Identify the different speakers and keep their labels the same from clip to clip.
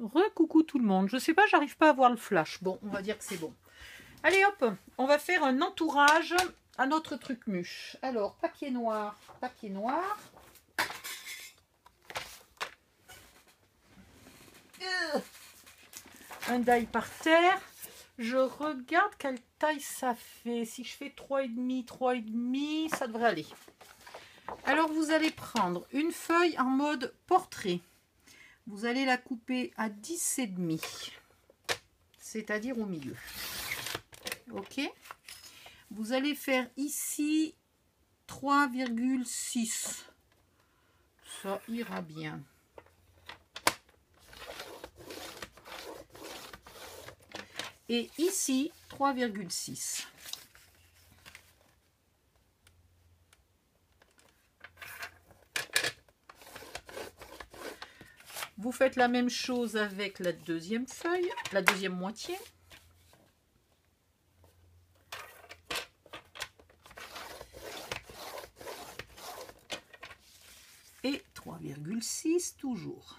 Speaker 1: Re-coucou tout le monde. Je sais pas, j'arrive pas à voir le flash. Bon, on va dire que c'est bon. Allez hop, on va faire un entourage à notre truc mûche. Alors, papier noir, papier noir. Un die par terre. Je regarde quelle taille ça fait. Si je fais 3,5, 3,5, ça devrait aller. Alors, vous allez prendre une feuille en mode portrait. Vous allez la couper à 10,5, c'est-à-dire au milieu. Ok. Vous allez faire ici 3,6. Ça ira bien. Et ici 3,6. Vous faites la même chose avec la deuxième feuille, la deuxième moitié. Et 3,6 toujours.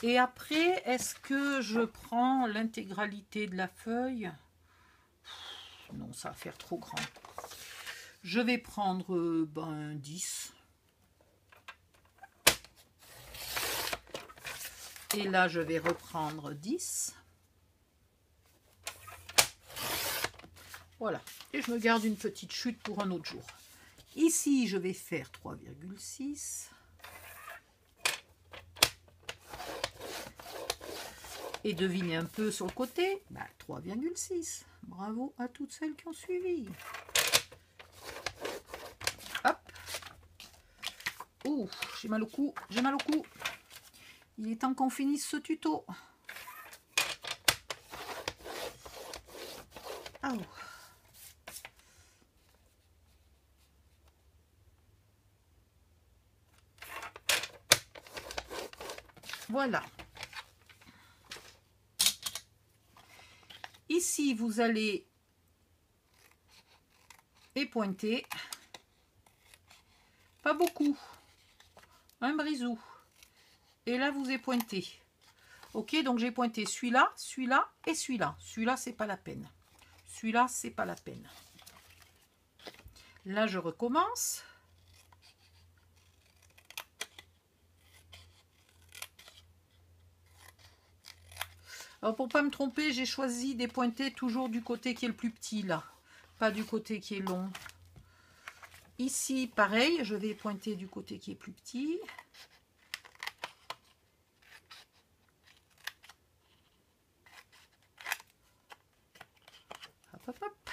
Speaker 1: Et après, est-ce que je prends l'intégralité de la feuille? Non, ça va faire trop grand. Je vais prendre 10. Et là, je vais reprendre 10. Voilà. Et je me garde une petite chute pour un autre jour. Ici, je vais faire 3,6. Et devinez un peu sur le côté, 3,6. Bravo à toutes celles qui ont suivi. Hop. Ouh, j'ai mal au cou, j'ai mal au cou. Il est temps qu'on finisse ce tuto. Oh. Voilà. Ici, vous allez épointer. Pas beaucoup. Un brisou. Et là, vous épointez. Ok, donc j'ai pointé celui-là, celui-là et celui-là. Celui-là, c'est pas la peine. Celui-là, c'est pas la peine. Là, je recommence. Alors, pour pas me tromper, j'ai choisi d'épointer toujours du côté qui est le plus petit, là. Pas du côté qui est long. Ici, pareil, je vais pointer du côté qui est plus petit. Hop, hop, hop.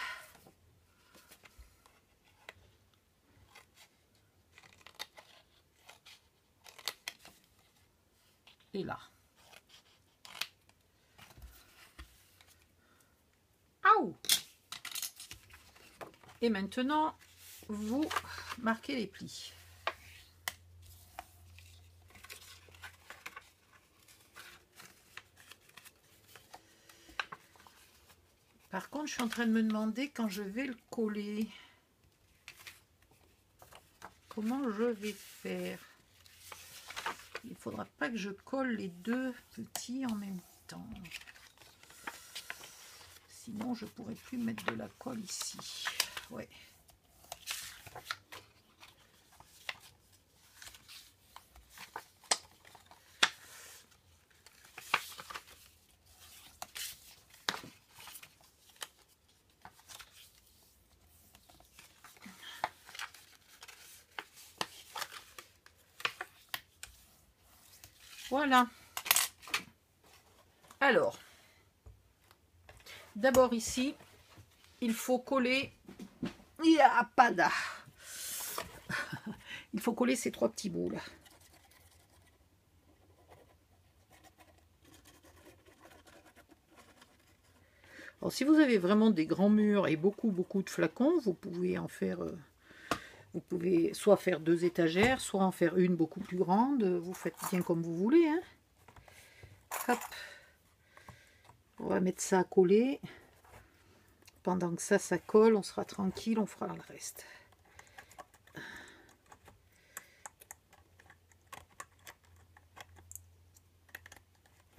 Speaker 1: Et là. Aouh! Et maintenant, vous marquez les plis. Par contre, je suis en train de me demander quand je vais le coller. Comment je vais faire? Il ne faudra pas que je colle les deux petits en même temps. Sinon, je ne pourrai plus mettre de la colle ici. Ouais. Voilà. Alors, d'abord ici, il faut coller. Yapada. Il faut coller ces trois petits bouts là. Alors, si vous avez vraiment des grands murs et beaucoup de flacons, vous pouvez en faire. Vous pouvez soit faire 2 étagères, soit en faire une beaucoup plus grande. Vous faites bien comme vous voulez. Hein. Hop. On va mettre ça à coller. Pendant que ça colle, on sera tranquille, on fera le reste.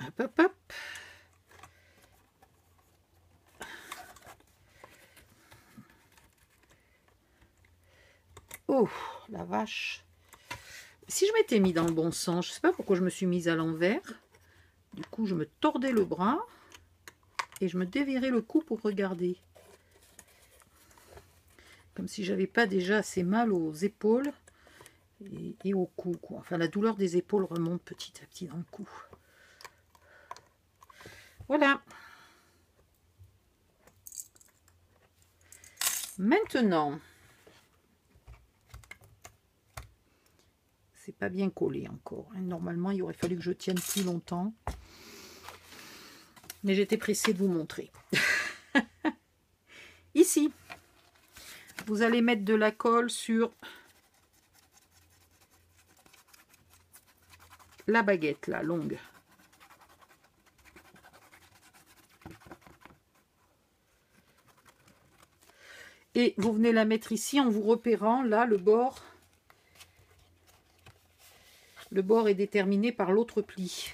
Speaker 1: Hop, hop, hop. Oh, la vache. Si je m'étais mis dans le bon sens, je ne sais pas pourquoi je me suis mise à l'envers. Du coup, je me tordais le bras et je me dévirais le cou pour regarder. Comme si j'avais pas déjà assez mal aux épaules et au cou, quoi. Enfin, la douleur des épaules remonte petit à petit dans le cou. Voilà. Maintenant, c'est pas bien collé encore. Normalement, il aurait fallu que je tienne plus longtemps. Mais j'étais pressée de vous montrer. Ici, vous allez mettre de la colle sur la baguette, là, longue. Et vous venez la mettre ici en vous repérant, là, le bord. Le bord est déterminé par l'autre pli.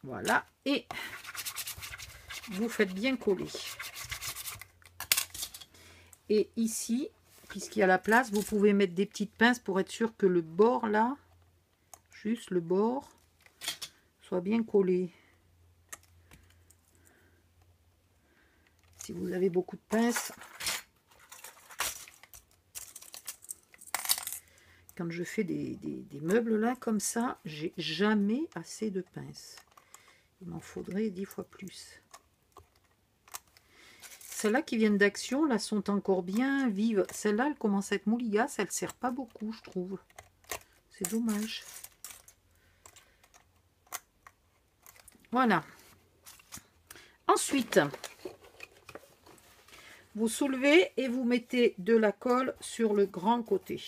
Speaker 1: Voilà. Et vous faites bien coller. Et ici, puisqu'il y a la place, vous pouvez mettre des petites pinces pour être sûr que le bord, là, juste le bord, soit bien collé. Si vous avez beaucoup de pinces, quand je fais des meubles là comme ça, j'ai jamais assez de pinces. Il m'en faudrait 10 fois plus. Celles-là qui viennent d'Action, là, sont encore bien vives. Celle-là, elle commence à être mouligasse, elle ne sert pas beaucoup, je trouve. C'est dommage. Voilà. Ensuite, vous soulevez et vous mettez de la colle sur le grand côté.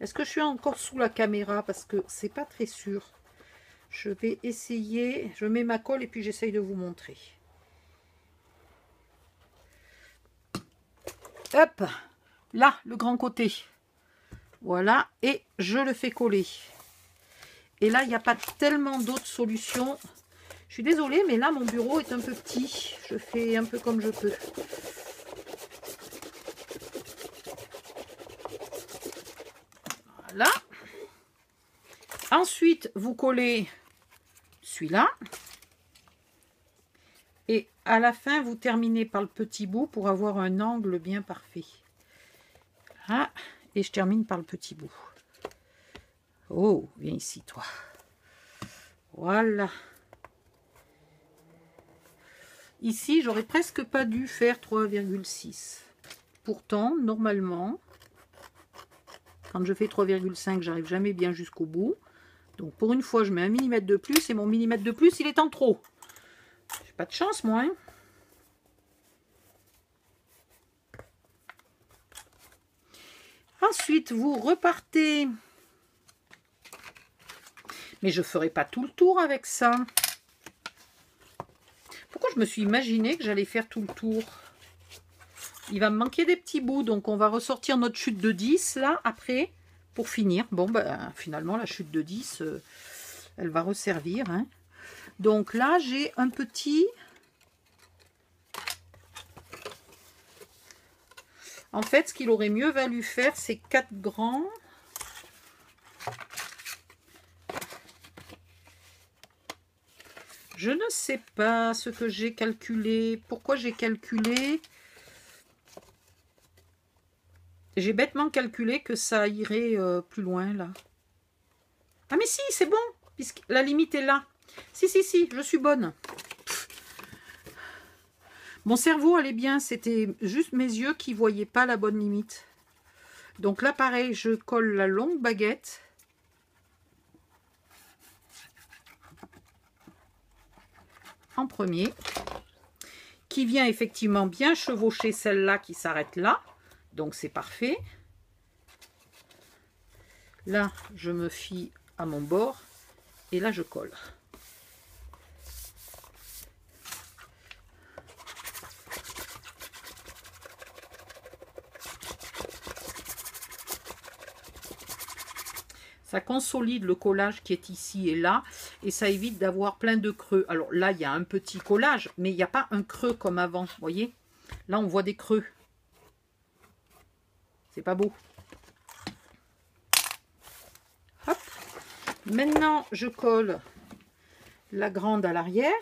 Speaker 1: Est-ce que je suis encore sous la caméra? Parce que c'est pas très sûr. Je vais essayer. Je mets ma colle et puis j'essaye de vous montrer. Hop, là, le grand côté. Voilà, et je le fais coller. Et là, il n'y a pas tellement d'autres solutions. Je suis désolée, mais là, mon bureau est un peu petit. Je fais un peu comme je peux. Voilà. Ensuite, vous collez celui-là. Et à la fin, vous terminez par le petit bout pour avoir un angle bien parfait. Voilà. Et je termine par le petit bout. Oh, viens ici, toi. Voilà. Ici, j'aurais presque pas dû faire 3,6. Pourtant, normalement, quand je fais 3,5, j'arrive jamais bien jusqu'au bout. Donc, pour une fois, je mets 1 mm de plus et mon millimètre de plus, il est en trop. J'ai pas de chance, moi. Hein. Ensuite, vous repartez. Mais je ne ferai pas tout le tour avec ça. Pourquoi je me suis imaginé que j'allais faire tout le tour? Il va me manquer des petits bouts, donc on va ressortir notre chute de 10, là, après, pour finir. Bon, ben, finalement, la chute de 10, elle va resservir. Hein. Donc là, j'ai un petit... En fait, ce qu'il aurait mieux valu faire, c'est 4 grands. Je ne sais pas ce que j'ai calculé. Pourquoi j'ai calculé? J'ai bêtement calculé que ça irait plus loin, là. Ah, mais si, c'est bon, puisque la limite est là. Si, je suis bonne. Mon cerveau allait bien, c'était juste mes yeux qui ne voyaient pas la bonne limite. Donc là, pareil, je colle la longue baguette. En premier, qui vient effectivement bien chevaucher celle-là qui s'arrête là, donc c'est parfait. Là, je me fie à mon bord et là, je colle. Ça consolide le collage qui est ici et là. Et ça évite d'avoir plein de creux. Alors là, il y a un petit collage, mais il n'y a pas un creux comme avant. Vous voyez? Là, on voit des creux. C'est pas beau. Hop. Maintenant, je colle la grande à l'arrière.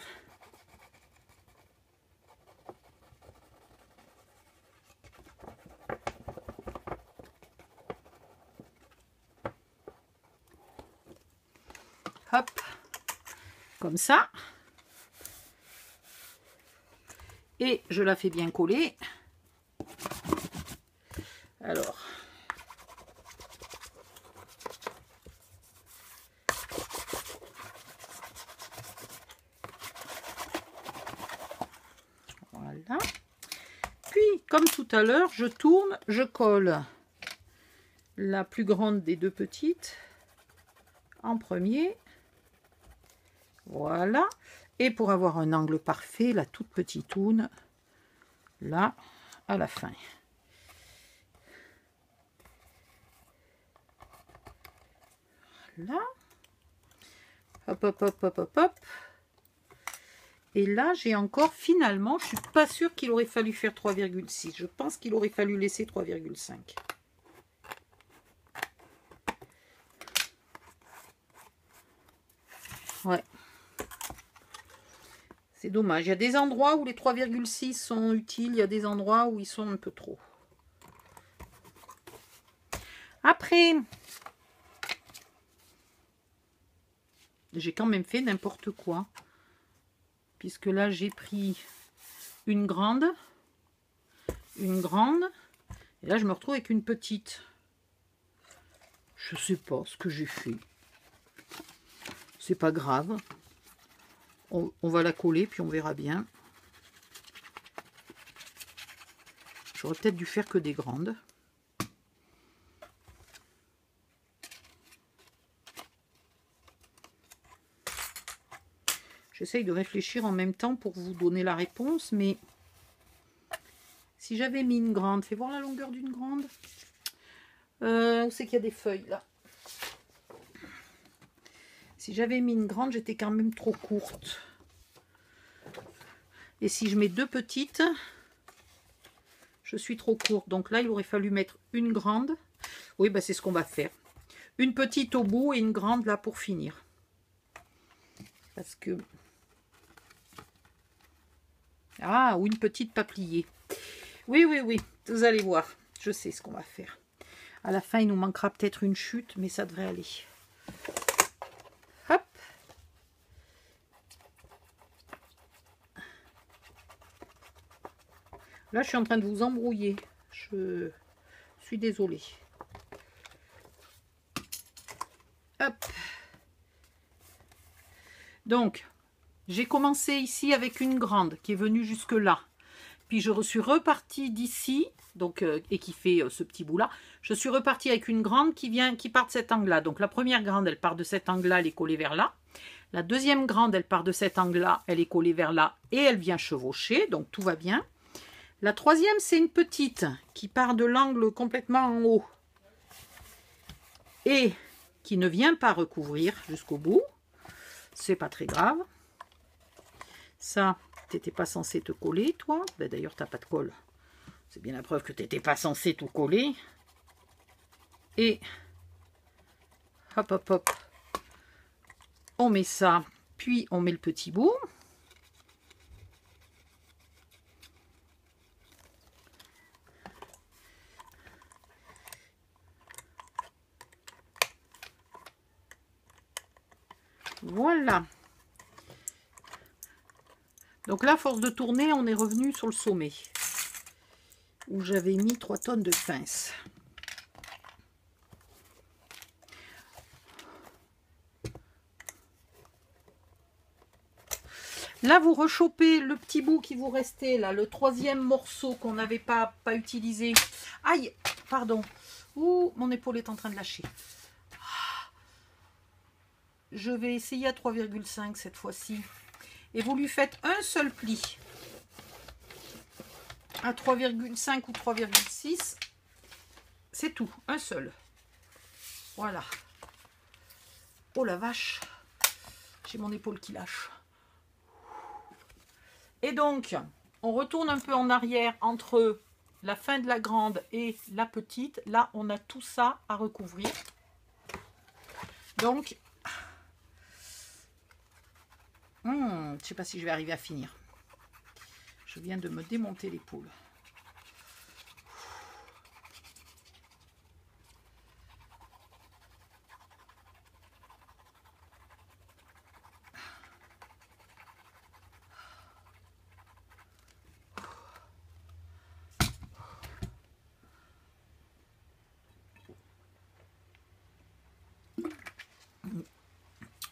Speaker 1: Hop, comme ça. Et je la fais bien coller. Alors, voilà. Puis, comme tout à l'heure, je tourne, je colle la plus grande des deux petites en premier. Voilà. Et pour avoir un angle parfait, la toute petite toune, là, à la fin. Là. Hop, hop, hop, hop, hop, hop. Et là, j'ai encore, finalement, je ne suis pas sûre qu'il aurait fallu faire 3,6. Je pense qu'il aurait fallu laisser 3,5. Ouais. C'est dommage. Il y a des endroits où les 3,6 sont utiles. Il y a des endroits où ils sont un peu trop. Après, j'ai quand même fait n'importe quoi. Puisque là, j'ai pris une grande. Et là, je me retrouve avec une petite. Je sais pas ce que j'ai fait. C'est pas grave. On va la coller, puis on verra bien. J'aurais peut-être dû faire que des grandes. J'essaye de réfléchir en même temps pour vous donner la réponse, mais si j'avais mis une grande, fais voir la longueur d'une grande. Où c'est qu'il y a des feuilles, là? Si j'avais mis une grande, j'étais quand même trop courte. Et si je mets deux petites, je suis trop courte. Donc là, il aurait fallu mettre une grande. Oui, bah c'est ce qu'on va faire. Une petite au bout et une grande là pour finir. Parce que... Ah, ou une petite paplier. Oui, oui, oui. Vous allez voir. Je sais ce qu'on va faire. À la fin, il nous manquera peut-être une chute, mais ça devrait aller. Hop. Là, je suis en train de vous embrouiller. Je suis désolée. Hop. Donc, j'ai commencé ici avec une grande qui est venue jusque là. Puis je suis repartie d'ici, donc et qui fait ce petit bout là. Je suis repartie avec une grande qui part de cet angle-là. Donc la première grande, elle part de cet angle-là, elle est collée vers là. La deuxième grande, elle part de cet angle-là, elle est collée vers là et elle vient chevaucher, donc tout va bien. La troisième, c'est une petite qui part de l'angle complètement en haut et qui ne vient pas recouvrir jusqu'au bout. C'est pas très grave. Ça, t'étais pas censé te coller, toi. Ben, d'ailleurs, t'as pas de colle. C'est bien la preuve que t'étais pas censé tout coller. Et hop, hop, hop. On met ça, puis on met le petit bout. Voilà. Donc là, à force de tourner, on est revenu sur le sommet. Où j'avais mis 3 tonnes de pince. Là, vous rechopez le petit bout qui vous restait, là, le troisième morceau qu'on n'avait pas utilisé. Aïe, pardon. Ouh, mon épaule est en train de lâcher. Je vais essayer à 3,5 cette fois-ci. Et vous lui faites un seul pli. À 3,5 ou 3,6. C'est tout, un seul. Voilà. Oh la vache, j'ai mon épaule qui lâche. Et donc, on retourne un peu en arrière entre la fin de la grande et la petite. Là, on a tout ça à recouvrir. Donc, je ne sais pas si je vais arriver à finir. Je viens de me démonter l'épaule.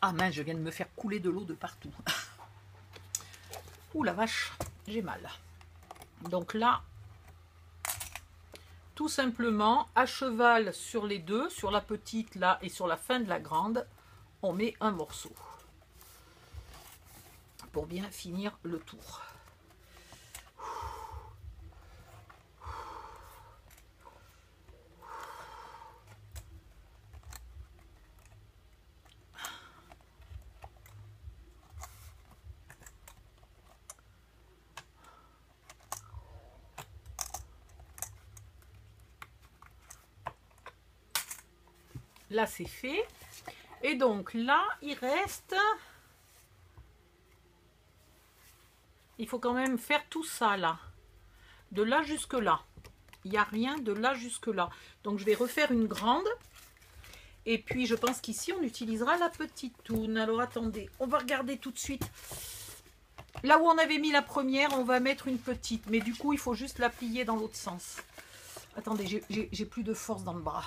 Speaker 1: Ah mince, je viens de me faire couler de l'eau de partout. Ouh la vache, j'ai mal. Donc là, tout simplement, à cheval sur les deux, sur la petite là et sur la fin de la grande, on met un morceau. Pour bien finir le tour. Là, c'est fait. Et donc, là, il reste... Il faut quand même faire tout ça, là. De là jusque là. Il n'y a rien de là jusque là. Donc, je vais refaire une grande. Et puis, je pense qu'ici, on utilisera la petite toune. Alors, attendez. On va regarder tout de suite. Là où on avait mis la première, on va mettre une petite. Mais du coup, il faut juste la plier dans l'autre sens. Attendez, j'ai plus de force dans le bras.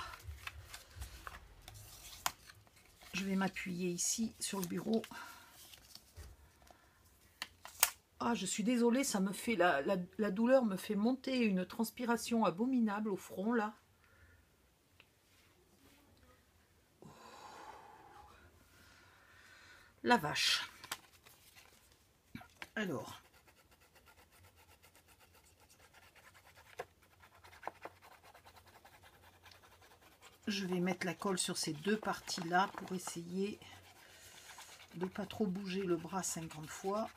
Speaker 1: Je vais m'appuyer ici sur le bureau. Ah, je suis désolée, ça me fait la douleur me fait monter une transpiration abominable au front là. La vache. Alors. Je vais mettre la colle sur ces deux parties-là pour essayer de ne pas trop bouger le bras 50 fois.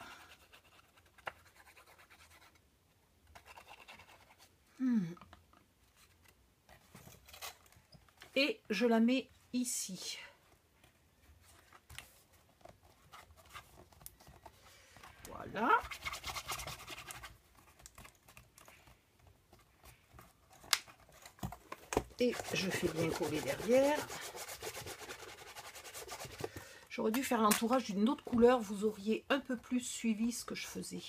Speaker 1: Et je la mets ici. Voilà. Et je fais bien coller derrière. J'aurais dû faire l'entourage d'une autre couleur, vous auriez un peu plus suivi ce que je faisais.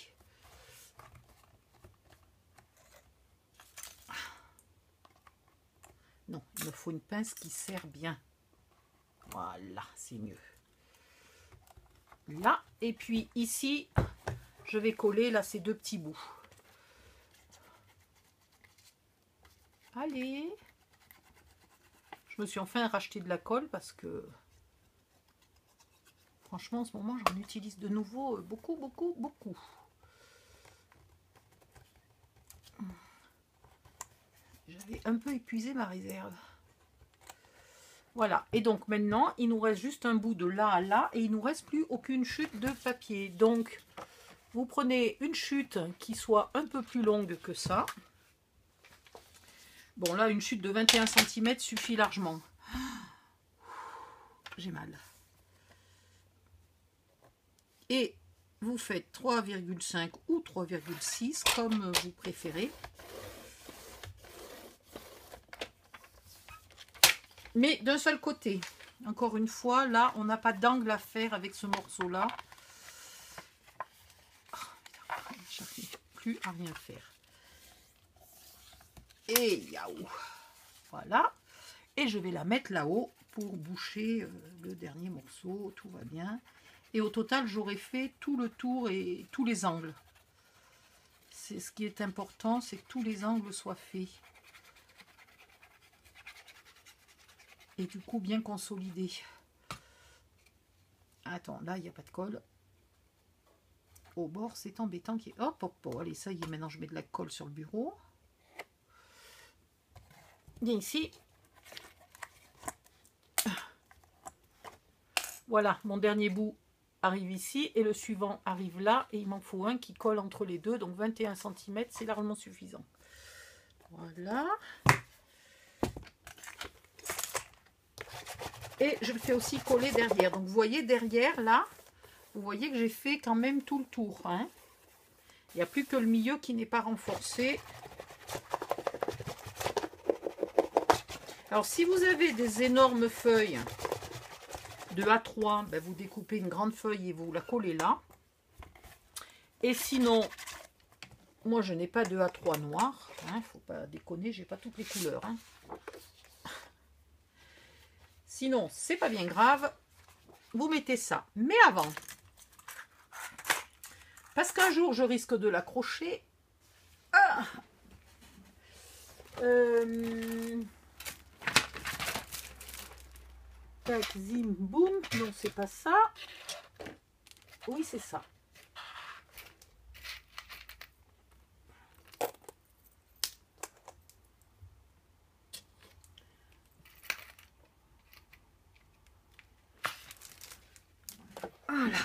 Speaker 1: Non, il me faut une pince qui serre bien. Voilà, c'est mieux. Là, et puis ici, je vais coller là ces deux petits bouts. Allez. Je me suis enfin racheté de la colle parce que franchement en ce moment j'en utilise de nouveau beaucoup. J'avais un peu épuisé ma réserve. Voilà, et donc maintenant il nous reste juste un bout de là à là et il nous reste plus aucune chute de papier. Donc vous prenez une chute qui soit un peu plus longue que ça. Bon là une chute de 21 cm suffit largement. J'ai mal. Et vous faites 3,5 ou 3,6 comme vous préférez. Mais d'un seul côté. Encore une fois, là, on n'a pas d'angle à faire avec ce morceau-là. J'arrive plus à rien faire. Et yaou. Voilà. Et je vais la mettre là-haut pour boucher le dernier morceau. Tout va bien. Et au total, j'aurai fait tout le tour et tous les angles. C'est ce qui est important, c'est que tous les angles soient faits. Et du coup, bien consolidé. Attends, là, il n'y a pas de colle. Au bord, c'est embêtant. Hop, hop, hop. Allez, ça y est, maintenant, je mets de la colle sur le bureau. Bien ici. Voilà, mon dernier bout arrive ici et le suivant arrive là. Et il m'en faut un qui colle entre les deux. Donc 21 cm, c'est largement suffisant. Voilà. Et je le fais aussi coller derrière. Donc vous voyez derrière, là, vous voyez que j'ai fait quand même tout le tour. Hein. Il n'y a plus que le milieu qui n'est pas renforcé. Alors si vous avez des énormes feuilles de A3, ben, vous découpez une grande feuille et vous la collez là. Et sinon, moi je n'ai pas de A3 noir. Hein, faut pas déconner, j'ai pas toutes les couleurs. Hein. Sinon, c'est pas bien grave. Vous mettez ça. Mais avant, parce qu'un jour je risque de l'accrocher. Ah, tac, zim, boum. Non, c'est pas ça. Oui, c'est ça. Voilà.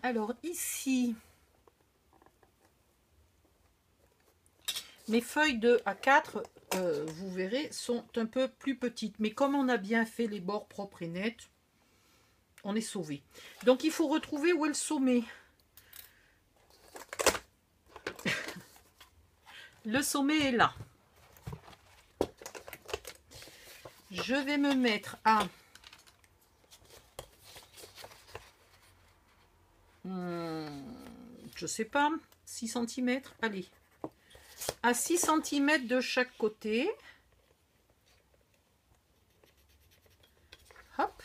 Speaker 1: Alors ici, mes feuilles de A4, vous verrez, sont un peu plus petites. Mais comme on a bien fait les bords propres et nets, on est sauvé. Donc il faut retrouver où est le sommet. Le sommet est là. Je vais me mettre à... je sais pas, 6 cm. Allez. À 6 cm de chaque côté. Hop.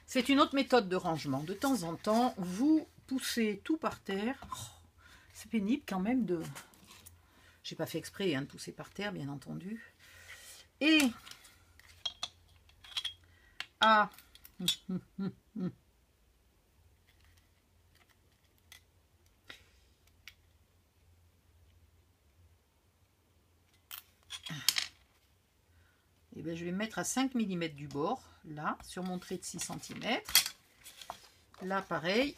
Speaker 1: C'est une autre méthode de rangement. De temps en temps, vous poussez tout par terre. Oh, c'est pénible quand même de... J'ai pas fait exprès hein, de pousser par terre, bien entendu. Et... à... Et bien, je vais mettre à 5 mm du bord, là, sur mon trait de 6 cm. Là, pareil,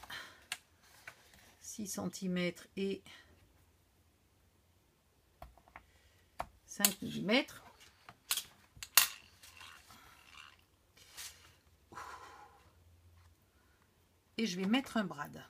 Speaker 1: 6 cm et 5 mm. Et je vais mettre un brad.